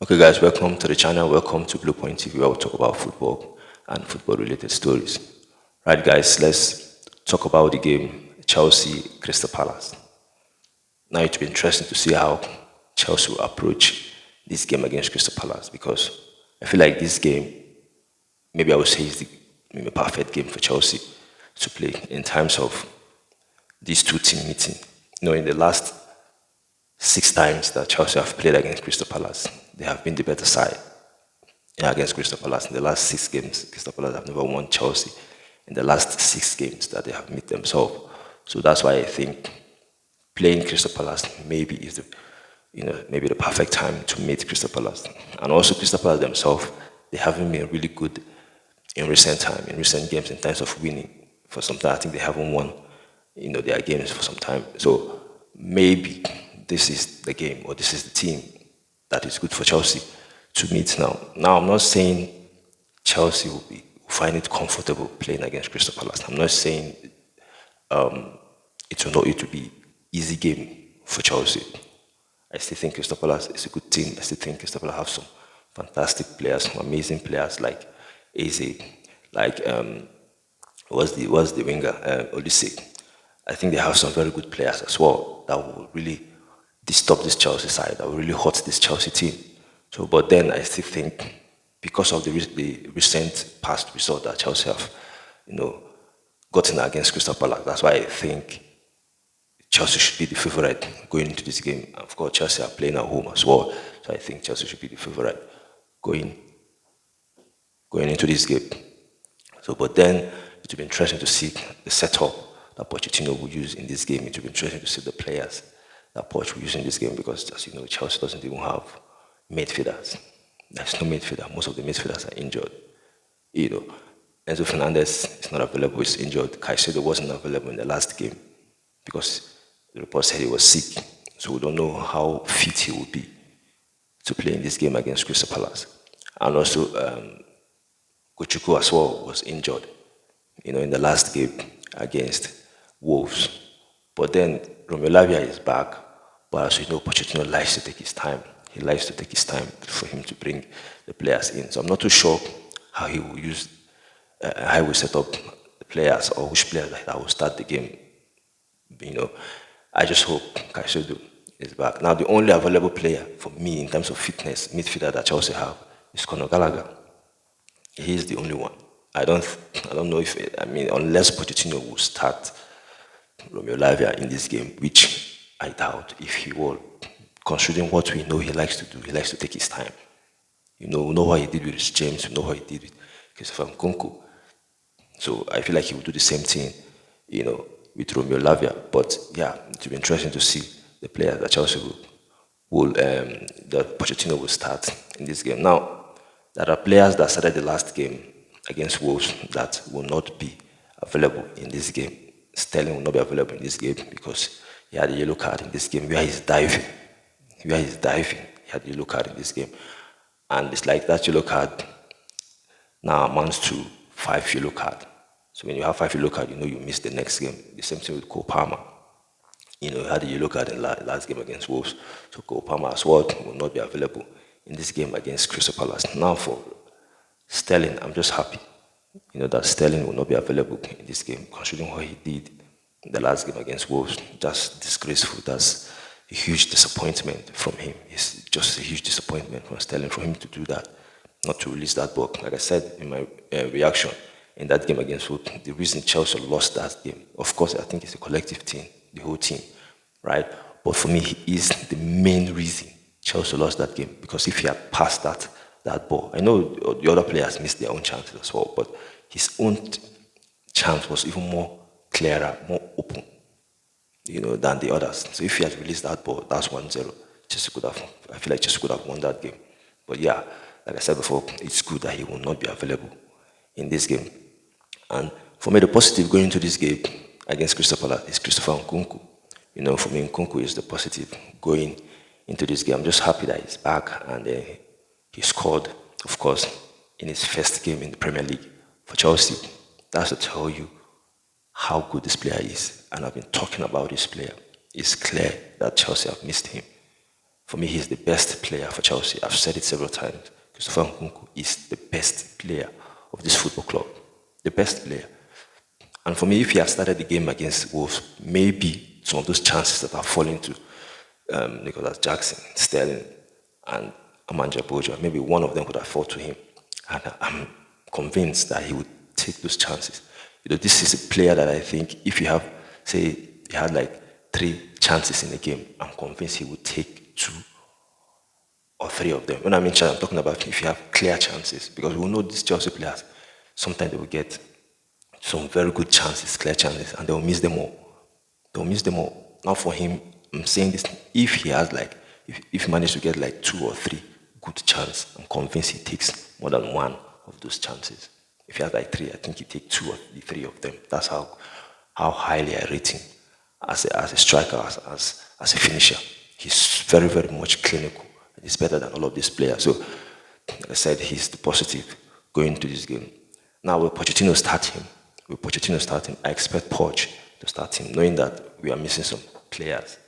Okay, guys, welcome to the channel. Welcome to Blue Point TV, where we talk about football and football-related stories. Right, guys, let's talk about the game Chelsea Crystal Palace. Now it will be interesting to see how Chelsea will approach this game against Crystal Palace because I feel like this game, maybe I would say, is the maybe perfect game for Chelsea to play in terms of these two team meeting. In the last 6 times that Chelsea have played against Crystal Palace, they have been the better side. Against Crystal Palace. In the last 6 games, Crystal Palace have never won Chelsea in the last 6 games that they have met themselves. So that's why I think playing Crystal Palace maybe is maybe the perfect time to meet Crystal Palace. And also Crystal Palace themselves, they haven't been really good in recent time, in recent games in terms of winning. For some time, I think they haven't won, their games for some time. So maybe this is the game or this is the team that is good for Chelsea to meet now. Now, I'm not saying Chelsea will find it comfortable playing against Crystal Palace. I'm not saying it will be easy game for Chelsea. I still think Crystal Palace is a good team. I still think Crystal Palace have some fantastic players, some amazing players like Eze, like what's the winger, Olise. I think they have some very good players as well that will really disturb this Chelsea side, that will really hurt this Chelsea team. So, but then I still think because of the recent past result that Chelsea have, gotten against Crystal Palace, that's why I think Chelsea should be the favourite going into this game. Of course, Chelsea are playing at home as well, so I think Chelsea should be the favourite going into this game. So, but then it will be interesting to see the setup that Pochettino will use in this game. It will be interesting to see the players that Poch will use in this game because, as you know, Chelsea doesn't even have midfielders. There's no midfielder. Most of the midfielders are injured. Enzo Fernandez is not available. He's injured. Caicedo wasn't available in the last game because the report said he was sick. So we don't know how fit he will be to play in this game against Crystal Palace. And also, Kuchuku as well was injured, in the last game against Wolves. But then Romeo Lavia is back. But as you know, Pochettino likes to take his time. He likes to take his time for him to bring the players in. So I'm not too sure how he will use, how he will set up the players or which player that will start the game. I just hope Caicedo is back. Now, the only available player for me in terms of fitness, midfielder that Chelsea have is Conor Gallagher. He is the only one. I don't know if, unless Pochettino will start Romeo Lavia in this game, which I doubt if he will. Considering what we know he likes to do, he likes to take his time. We know what he did with James, we know what he did with Christopher Nkunku. So I feel like he will do the same thing, with Romeo Lavia. But yeah, it will be interesting to see the players that Chelsea that Pochettino will start in this game. Now, there are players that started the last game against Wolves that will not be available in this game. Sterling will not be available in this game because he had a yellow card in this game where he's diving. He had a yellow card in this game. And it's like that yellow card now amounts to 5 yellow cards. So when you have 5 yellow cards, you miss the next game. The same thing with Cole Palmer. He had a yellow card in the last game against Wolves. So Cole Palmer as well will not be available in this game against Crystal Palace. Now for Sterling, I'm just happy, that Sterling will not be available in this game, considering what he did in the last game against Wolves. That's disgraceful. That's a huge disappointment from him. It's just a huge disappointment from Sterling for him to do that, not to release that ball. Like I said in my reaction in that game against Wolves, the reason Chelsea lost that game, of course, I think it's a collective team, the whole team, right? But for me, he is the main reason Chelsea lost that game because if he had passed that ball, I know the other players missed their own chances as well, but his own chance was even more clearer, more open, than the others. So if he had released that ball, that's 1-0. I feel like Chelsea could have won that game. But yeah, like I said before, it's good that he will not be available in this game. And for me, the positive going into this game against Crystal Palace is Christopher Nkunku. For me, Nkunku is the positive going into this game. I'm just happy that he's back and he scored, of course, in his first game in the Premier League for Chelsea. That's to tell you how good this player is. And I've been talking about this player. It's clear that Chelsea have missed him. For me, he's the best player for Chelsea. I've said it several times. Christopher Nkunku is the best player of this football club. The best player. And for me, if he had started the game against Wolves, maybe some of those chances that are falling to Nicholas Jackson, Sterling, and Amanja Boja, maybe one of them would have fallen to him. And I'm convinced that he would take those chances. This is a player that I think if you have, say, he had like 3 chances in a game, I'm convinced he would take 2 or 3 of them. When I mean chance, I'm talking about if you have clear chances, because we know these Chelsea players, sometimes they will get some very good chances, clear chances, and they'll miss them all. They'll miss them all. Now for him, I'm saying this, if he has like, if he managed to get like 2 or 3 good chances, I'm convinced he takes more than one of those chances. If he has like 3, I think he takes 2 or 3 of them. That's how highly I rate him as a striker, as a finisher. He's very, very much clinical. He's better than all of these players. So, like I said, he's the positive going into this game. Now, will Pochettino start him? I expect Poch to start him, knowing that we are missing some players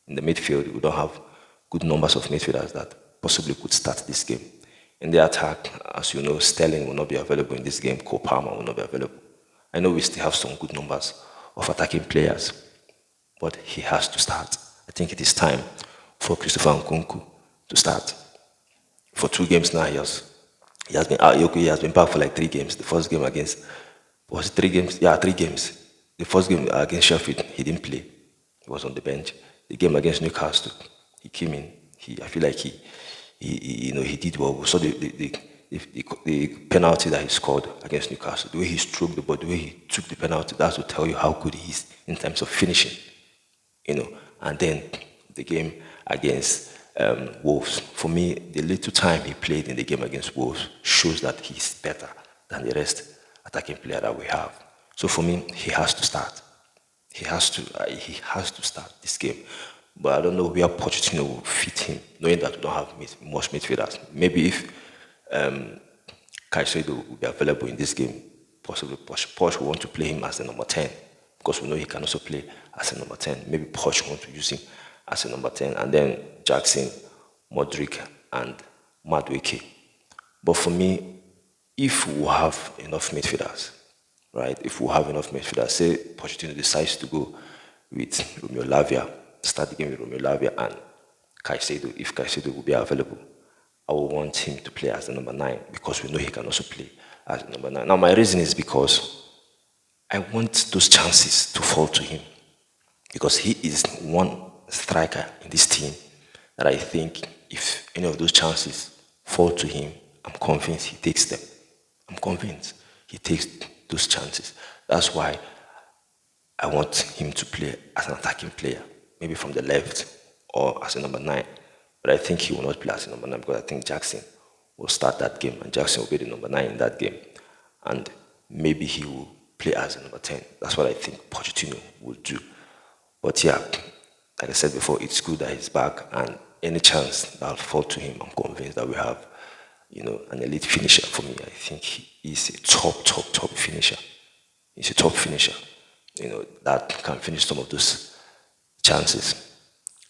in the midfield. We don't have good numbers of midfielders that possibly could start this game. In the attack, as you know, Sterling will not be available in this game. Cole Palmer will not be available. I know we still have some good numbers of attacking players, but he has to start. I think it is time for Christopher Nkunku to start. For 2 games now, he has been out. He has been back for like 3 games. The first game against, was it 3 games? Yeah, 3 games. The first game against Sheffield, he didn't play. He was on the bench. The game against Newcastle, he came in. I feel like he did well. We saw the penalty that he scored against Newcastle. The way he stroked the ball, the way he took the penalty, that's to tell you how good he is in terms of finishing. And then the game against Wolves. For me, the little time he played in the game against Wolves shows that he's better than the rest attacking player that we have. So for me, he has to start. He has to start this game. But I don't know where Pochettino will fit him, knowing that we don't have much midfielders. Maybe if Caicedo will be available in this game, possibly Poch will want to play him as the number 10, because we know he can also play as a number 10. Maybe Poch want to use him as a number 10, and then Jackson, Modric, and Madueke. But for me, if we have enough midfielders, right? If we have enough midfielders, say Pochettino decides to go with Romeo Lavia, start the game with Romeo Lavia and Caicedo, if Caicedo will be available, I will want him to play as the number 9, because we know he can also play as the number 9. Now, my reason is because I want those chances to fall to him, because he is one striker in this team that I think if any of those chances fall to him, I'm convinced he takes them. I'm convinced he takes those chances. That's why I want him to play as an attacking player, maybe from the left or as a number 9. But I think he will not play as a number 9, because I think Jackson will start that game, and Jackson will be the number 9 in that game. And maybe he will play as a number 10. That's what I think Pochettino will do. But yeah, like I said before, it's good that he's back, and any chance that will fall to him, I'm convinced that we have, an elite finisher. For me, I think he is a top finisher. He's a top finisher, that can finish some of those chances.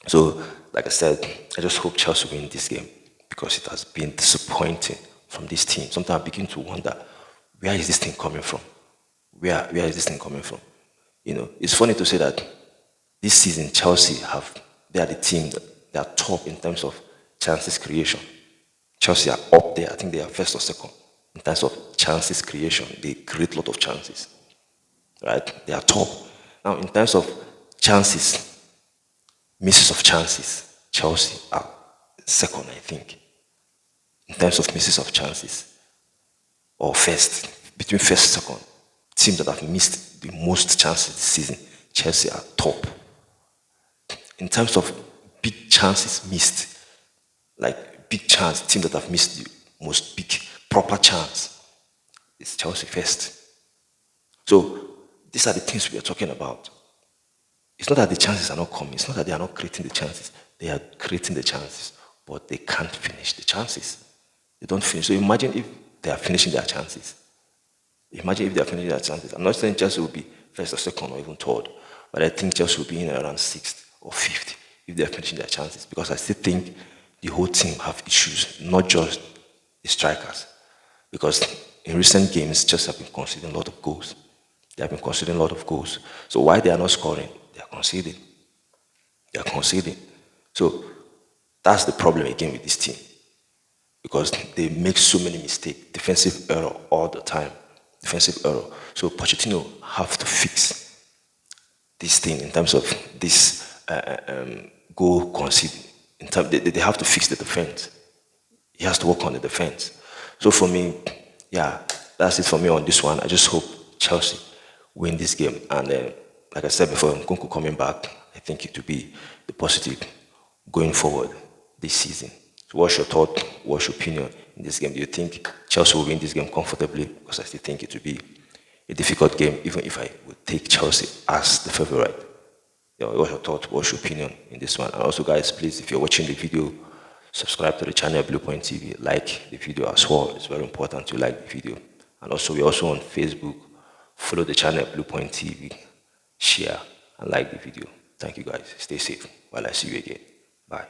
So, like I said, I just hope Chelsea win this game, because it has been disappointing from this team. Sometimes I begin to wonder, where is this thing coming from? Where is this thing coming from? It's funny to say that this season Chelsea they are the team that they are top in terms of chances creation. Chelsea are up there. I think they are first or second in terms of chances creation. They create a lot of chances, right? They are top. Now, in terms of chances, misses of chances, Chelsea are second, I think. In terms of misses of chances, or first, between first and second, teams that have missed the most chances this season, Chelsea are top. In terms of big chances missed, like big chance, teams that have missed the most big proper chance, it's Chelsea first. So these are the things we are talking about. It's not that the chances are not coming. It's not that they are not creating the chances. They are creating the chances, but they can't finish the chances. They don't finish. So imagine if they are finishing their chances. Imagine if they are finishing their chances. I'm not saying Chelsea will be first or second or even third, but I think Chelsea will be in around 6th or 5th if they're finishing their chances, because I still think the whole team have issues, not just the strikers. Because in recent games, Chelsea have been conceding a lot of goals. They have been conceding a lot of goals. So why they are not scoring? They are conceding. They are conceding. So that's the problem again with this team, because they make so many mistakes, defensive error all the time, defensive error. So Pochettino have to fix this thing in terms of this goal conceding. They have to fix the defense. He has to work on the defense. So for me, yeah, that's it for me on this one. I just hope Chelsea win this game. And like I said before, Nkunku coming back, I think it will be the positive going forward this season. So what's your thought? What's your opinion in this game? Do you think Chelsea will win this game comfortably? Because I still think it will be a difficult game, even if I would take Chelsea as the favorite. Yeah, what's your thought? What's your opinion in this one? And also, guys, please, if you're watching the video, subscribe to the channel Blue Point TV. Like the video as well. It's very important to like the video. And also, we're also on Facebook. Follow the channel Blue Point TV. Share and like the video. Thank you, guys. Stay safe while I see you again. Bye.